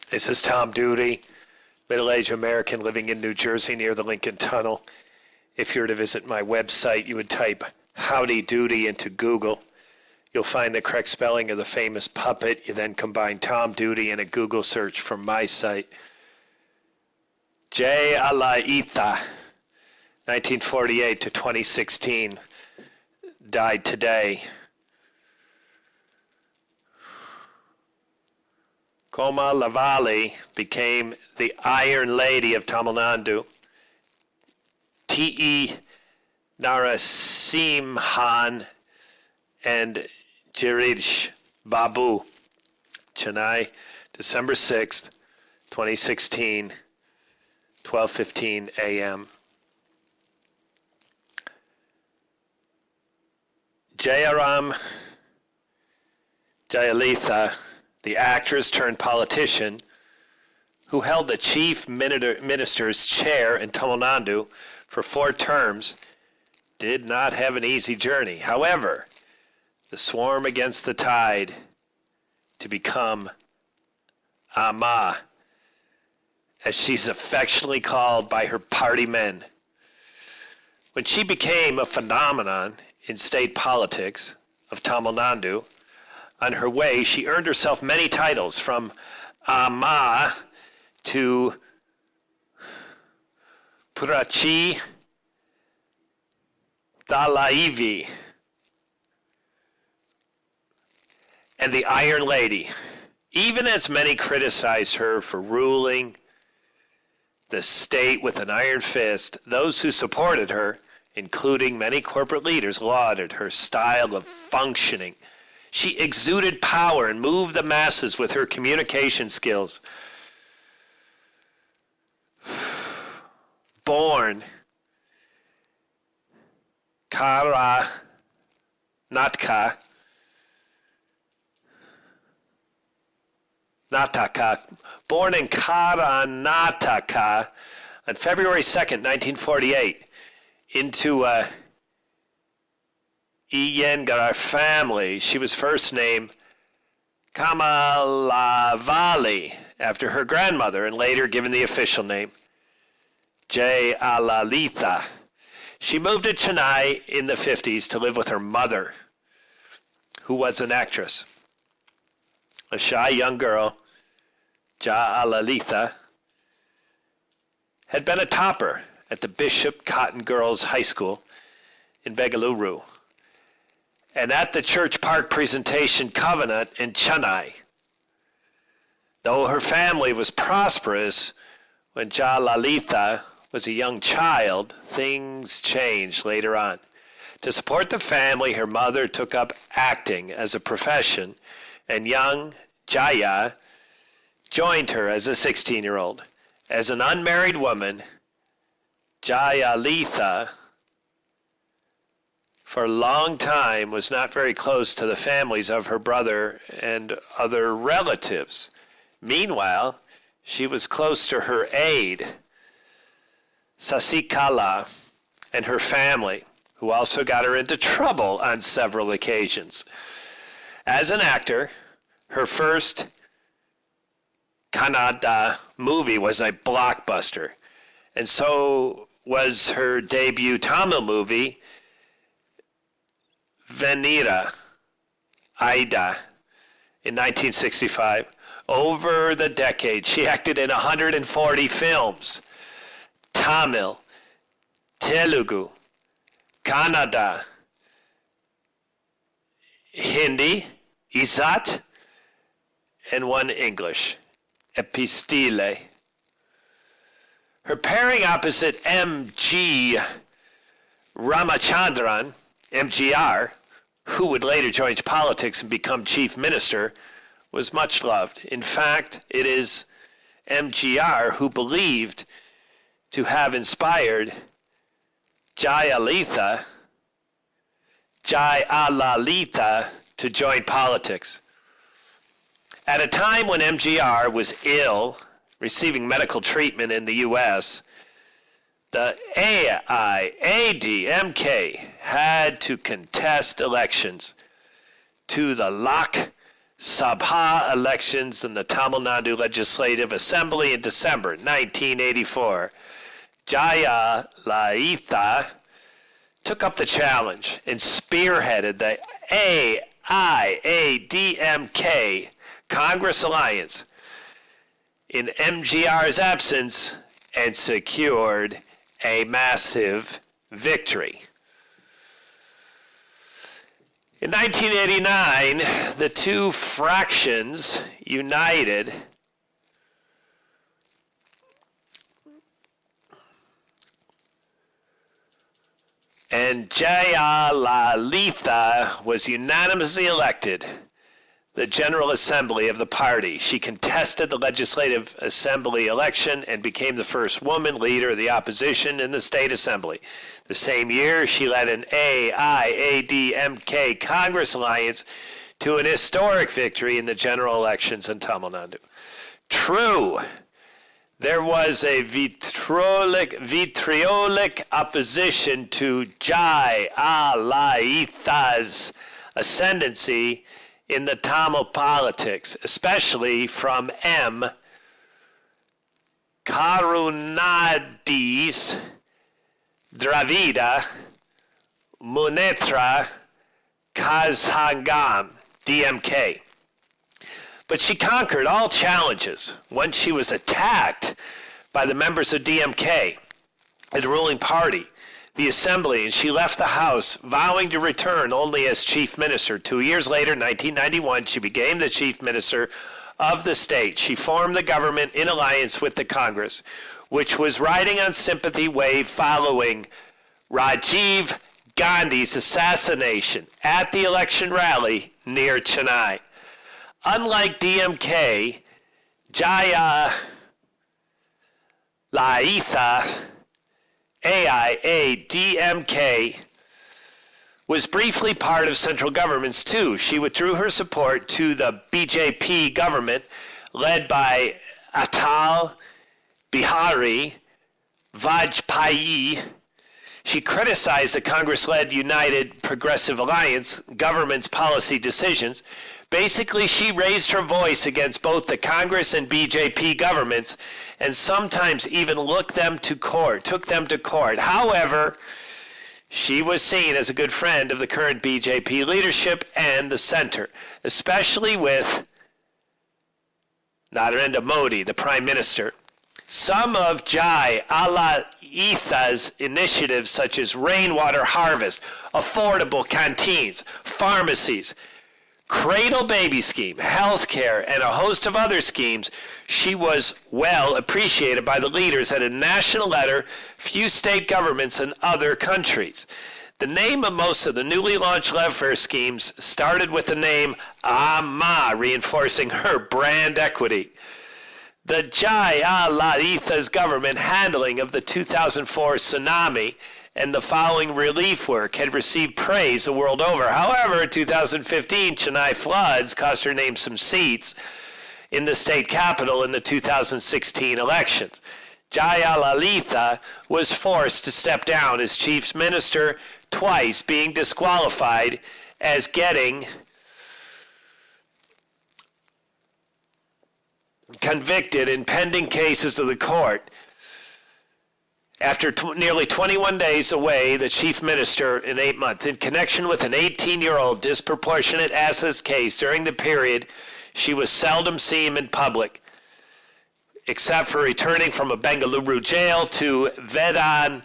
This is Tom Duty, middle-aged American living in New Jersey near the Lincoln Tunnel. If you were to visit my website, you would type Howdy Doody into Google. You'll find the correct spelling of the famous puppet. You then combine Tom Duty and a Google search from my site. Jayalalithaa, 1948 to 2016, died today. Komalavalli became the Iron Lady of Tamil Nadu. T.E. Narasimhan and Girish Babu, Chennai, December 6th, 2016, 12:15 a.m. Jayalalithaa, the actress turned politician who held the chief minister's chair in Tamil Nadu for 4 terms, did not have an easy journey. However, the swarm against the tide to become Amma, as she's affectionately called by her party men. When she became a phenomenon in state politics of Tamil Nadu, on her way, she earned herself many titles, from Amma to Purachi Thalaivi and the Iron Lady, even as many criticized her for ruling the state with an iron fist. Those who supported her, including many corporate leaders, lauded her style of functioning. She exuded power and moved the masses with her communication skills. Born Nataka, born in Karnataka on February 2nd, 1948, into a Iyengar family. She was first named Komalavalli after her grandmother, and later given the official name Jayalalithaa. She moved to Chennai in the 50s to live with her mother, who was an actress. A shy young girl, Jayalalithaa had been a topper at the Bishop Cotton Girls High School in Bengaluru and at the Church Park Presentation Covenant in Chennai. Though her family was prosperous when Jayalalithaa was a young child, things changed later on. To support the family, her mother took up acting as a profession, and young Jaya joined her as a 16-year-old. As an unmarried woman, Jayalalithaa for a long time was not very close to the families of her brother and other relatives. Meanwhile, she was close to her aide, Sasikala, and her family, who also got her into trouble on several occasions. As an actor, her first Kannada movie was a blockbuster, and so was her debut Tamil movie, Venira Aida, in 1965. Over the decade, she acted in 140 films: Tamil, Telugu, Kannada, Hindi, Isat, and 1 English, Epistile. Her pairing opposite M.G. Ramachandran, MGR, who would later join politics and become chief minister, was much loved. In fact, it is MGR who believed to have inspired Jayalalithaa to join politics. At a time when MGR was ill, receiving medical treatment in the U.S., the AIADMK had to contest elections to the Lok Sabha elections in the Tamil Nadu Legislative Assembly in December 1984. Jayalalithaa took up the challenge and spearheaded the AIADMK Congress Alliance in MGR's absence and secured a massive victory. In 1989, the two fractions united and Jayalalithaa was unanimously elected the General Assembly of the party. She contested the Legislative Assembly election and became the first woman leader of the opposition in the State Assembly. The same year, she led an AIADMK Congress alliance to an historic victory in the general elections in Tamil Nadu. True, there was a vitriolic opposition to Jayalalitha's ascendancy in the Tamil politics, especially from M. Karunanidhi's Dravida Munnetra Kazhagam, DMK. But she conquered all challenges once she was attacked by the members of DMK, the ruling party, the assembly, and she left the House, vowing to return only as chief minister. 2 years later, 1991, she became the chief minister of the state. She formed the government in alliance with the Congress, which was riding on sympathy wave following Rajiv Gandhi's assassination at the election rally near Chennai. Unlike DMK, Jayalalithaa AIADMK was briefly part of central governments too. She withdrew her support to the BJP government led by Atal Bihari Vajpayee. She criticized the Congress-led United Progressive Alliance government's policy decisions. Basically, she raised her voice against both the Congress and BJP governments and sometimes even took them to court. However, she was seen as a good friend of the current BJP leadership and the center, especially with Narendra Modi, the Prime Minister. Some of Jayalalitha's initiatives, such as rainwater harvest, affordable canteens, pharmacies, cradle baby scheme, healthcare, and a host of other schemes, she was well appreciated by the leaders at a national level, few state governments, and other countries. The name of most of the newly launched welfare schemes started with the name Amma, reinforcing her brand equity. The Jayalalitha's government handling of the 2004 tsunami and the following relief work had received praise the world over. However, in 2015, Chennai floods cost her name some seats in the state capital in the 2016 elections. Jayalalithaa was forced to step down as chief minister twice, being disqualified as getting convicted in pending cases of the court. After nearly 21 days away, the chief minister in 8 months, in connection with an 18-year-old disproportionate assets case during the period, she was seldom seen in public, except for returning from a Bengaluru jail to Vedaniyayam,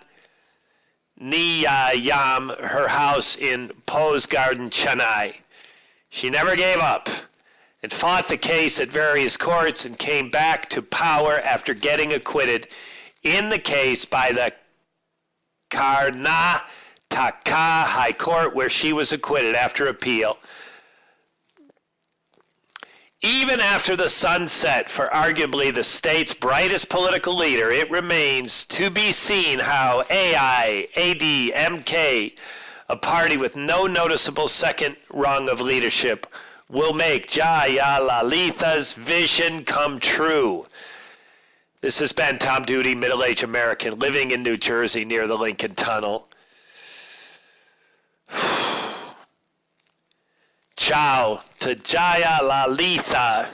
her house in Pose Garden, Chennai. She never gave up and fought the case at various courts and came back to power after getting acquitted in the case by the Karnataka High Court, where she was acquitted after appeal. Even after the sun set for arguably the state's brightest political leader, it remains to be seen how AIADMK, a party with no noticeable second rung of leadership, will make Jayalalitha's vision come true. This has been Tom Duty, middle-aged American, living in New Jersey near the Lincoln Tunnel. ciao to Jayalalithaa